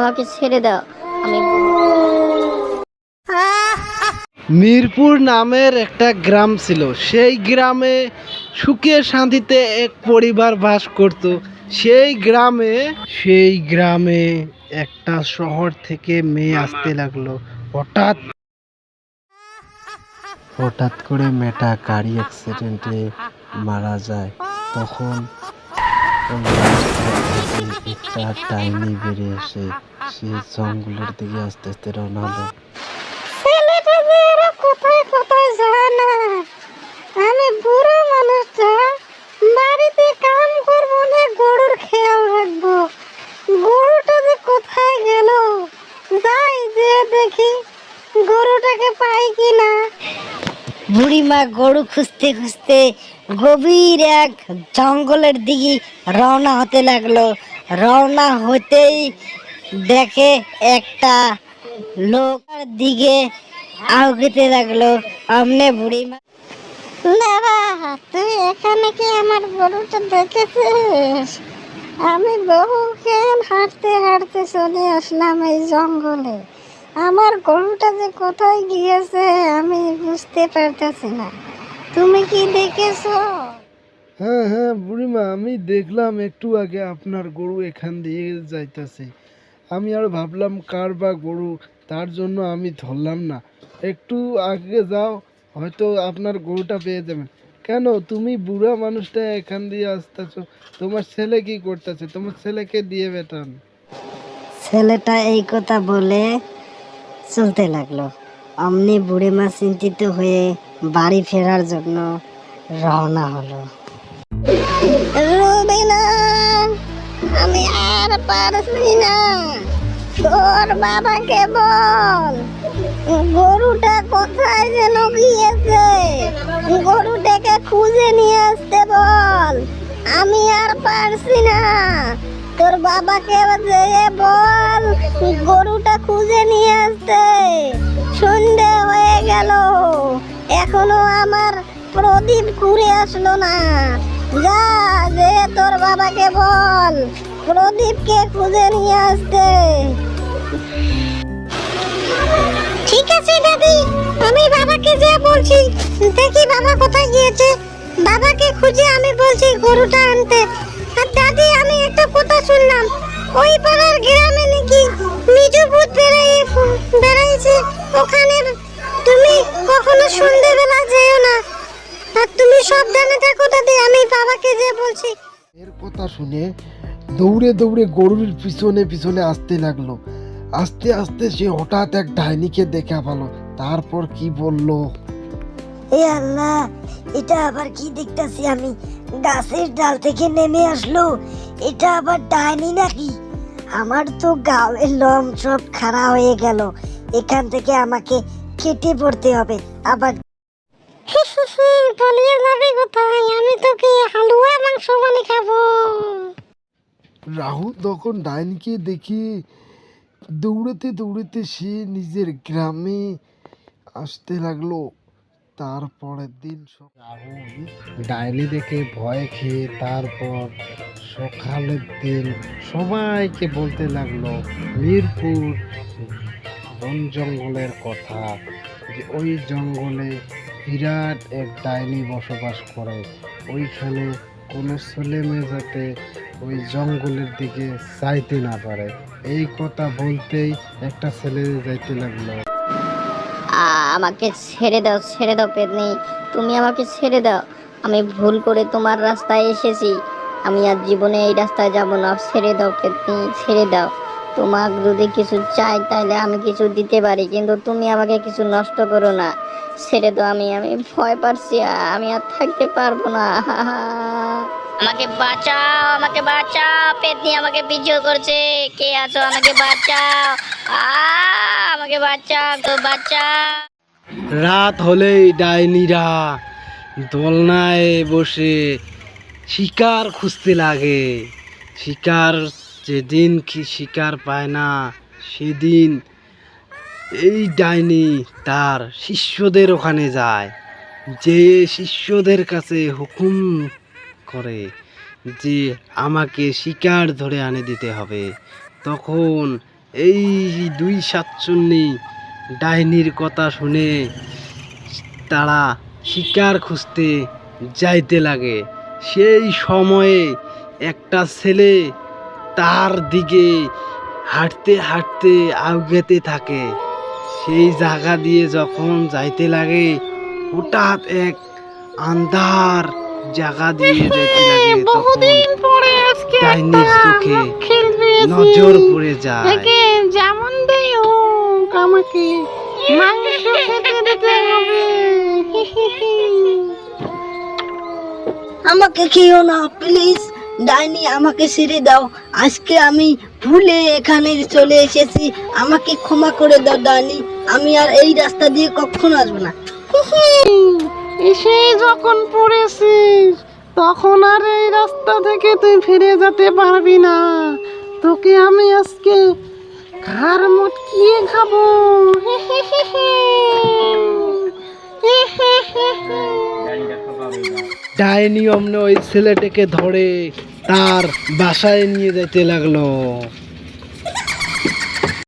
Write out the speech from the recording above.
আমাকে ছেড়ে দাও। আমি মিরপুর নামের একটা গ্রাম ছিল। সেই গ্রামে সুখে শান্তিতে এক পরিবার বাস করত। সেই গ্রামে একটা শহর থেকে মেয়ে আসতে লাগলো। হঠাৎ হঠাৎ করে মেয়েটা গাড়ি অ্যাক্সিডেন্টে মারা যায়। তখন ওই রাস্তা থেকে একটা ডাইনি বেরিয়ে এসে সে জঙ্গলের দিকে আস্তে আস্তে রওনা হলো। ছেলেটা যে এরা কোথায় কোথায় যায় না। আমি বুড়ো মানুষটা বাড়িতে কাম করবো না, গরুর খেয়াল রাখবো। গরুটা যে কোথায় গেল, যাই যে দেখি গরুটাকে পাই কিনা। বুড়িমা গরু খুঁজতে খুঁজতে গভীর এক জঙ্গলের দিকে রওনা হতে লাগলো। রওনা হতেই দেখে একটা লোক দিকে আউগিতে লাগলো। আমনে বুড়িমা, দাদা তুই এখানে কি আমার গরুটা দেখেছিস? আমি বহুক্ষণ হাঁটতে হাঁটতে চলে আসলাম এই জঙ্গলে। আমার গরুটা যে কোথায় গিয়েছে আমি বুঝতে পারতেছি না। তুমি কি দেখেছো? হ্যাঁ হ্যাঁ বুড়িমা, আমি দেখলাম একটু আগে আপনার গরু এখান দিয়ে যাইতেছে। আমি আর ভাবলাম কার বা গরু, তার জন্য আমি ধরলাম না। একটু আগে যাও, হয়তো আপনার গরুটা পেয়ে যাবেন। কেন তুমি বুড়া মানুষটা এখান দিয়ে আসতেছো? তোমার ছেলে কি করতেছে? তোমার ছেলেকে দিয়ে বেটান। ছেলেটা এই কথা বলে চলতে লাগলো। অমনি বুড়িমা চিন্তিত হয়ে বাড়ি ফেরার জন্য রওনা হলো। রুবিনা, আমি আর পারছি না। তোর বাবাকে বল গরুটা কোথায় যেন গিয়েছে, গরুটাকে খুঁজে নিয়ে আসতে বল। আমি আর পারছি না। তোর বাবাকে যেয়ে বল গরুটা খুঁজে নিয়ে আসতে। সন্ধে হয়ে গেল, এখনো আমার প্রদীপ ঘুরে আসলো না। যা যে তোর বাবাকে বল প্রদীপকে খুঁজে নিয়ে আসতে। ঠিক আছে দাদি, আমি বাবাকে যা বলছি। দেখি বাবা কোথায় গিয়েছে। বাবাকে খুঁজে আমি বলছি গরুটা আনতে। আর দাদি, আমি একটা কথা শুনলাম, ওই পাড়ার গ্রামে নাকি মিঠু ভূত বেড়াইছে। ওখানে তুমি কখনো সন্ধ্যেবেলা যেও না। আর তুমি সাবধানে থাকো দাদি, আমি বাবাকে যে বলছি। এর কথা শুনে দৌড়ে দৌড়ে গরুর পিছনে পিছনে আসতে লাগলো। আস্তে আস্তে সে হঠাৎ এক ডাইনিকে দেখা পেল। তারপর কি বলল, এ আল্লাহ, এটা আবার কি দেখতাছি আমি? গাছের ডাল থেকে নেমে আসলো। এটা আবার ডাইনি নাকি? আমার তো গায়ের লোম সব খাড়া হয়ে গেল। এখান থেকে আমাকে কেটে পড়তে হবে। আবার পালিয়ে যাবে কোথায়? আমি তোকে হালুয়া মাংস বানিয়ে খাবো। রাহুল তখন ডাইনিকে দেখে দৌড়াতে দৌড়াতে সে নিজের গ্রামে আসতে লাগলো। তারপরের দিন রাহুল ডাইনি দেখে ভয় খেয়ে তারপর সকালের দিন সবাইকে বলতে লাগলো মিরপুর বন জঙ্গলের কথা, যে ওই জঙ্গলে বিরাট এক ডাইনি বসবাস করে। ওইখানে কোনো ছেলে মেয়ে যাতে ওই জঙ্গলের দিকে যাইতে না পারে। এই কথা বলতেই একটা ছেলে যাইতে লাগলো। আমাকে ছেড়ে দাও পেতনি, তুমি আমাকে ছেড়ে দাও। আমি ভুল করে তোমার রাস্তায় এসেছি, আমি আর জীবনে এই রাস্তায় যাব না। ছেড়ে দাও পেতনি, ছেড়ে দাও। তোমার যদি কিছু চাই তাহলে আমি কিছু দিতে পারি, কিন্তু তুমি আমাকে কিছু নষ্ট করো না। ছেড়ে দাও, আমি ভয় পাচ্ছি, আমি আর থাকতে পারবো না। আমাকে বাঁচাও, আমাকে বাঁচাও, পেতনি আমাকে পিছু করছে। কে আছো? আমাকে বাঁচাও, আমাকে বাঁচাও, তো বাঁচাও। রাত হলেই ডাইনিরা দোলনায় বসে শিকার খুঁজতে লাগে। শিকার যেদিন কি শিকার পায় না, সেদিন এই ডাইনি তার শিষ্যদের ওখানে যায়। যে শিষ্যদের কাছে হুকুম করে যে আমাকে শিকার ধরে আনে দিতে হবে। তখন এই দুই সাতচুন্নি ডাইনির কথা শুনে তারা শিকার খুঁজতে যাইতে লাগে। সেই সময়ে একটা ছেলে তার দিকে হাঁটতে হাঁটতে আউগেতে থাকে। সেই জায়গা দিয়ে যখন যাইতে লাগে, হঠাৎ এক আন্ধার জায়গা দিয়ে যাইতে লাগে। তখন ডাইনির চোখে নজর পড়ে যায়। যেমন দেই হোক আমাকে মাংস খেতে দিতে হবে। আমাকে খেও না প্লিজ, ডাইনি আমাকে ছেড়ে দাও। আজকে আমি ভুলে এখানে চলে এসেছি, আমাকে ক্ষমা করে দাও ডাইনি। আমি আর এই রাস্তা দিয়ে কখনো আসবো না। এসে যখন পড়েছিস তখন আর এই রাস্তা থেকে তুই ফিরে যেতে পারবি না। তোকে আমি আজকে ঘাড় মটকিয়ে খাবো। ডাইনি অমনে ওই ছেলেটাকে ধরে তার বাসায় নিয়ে যেতে লাগলো।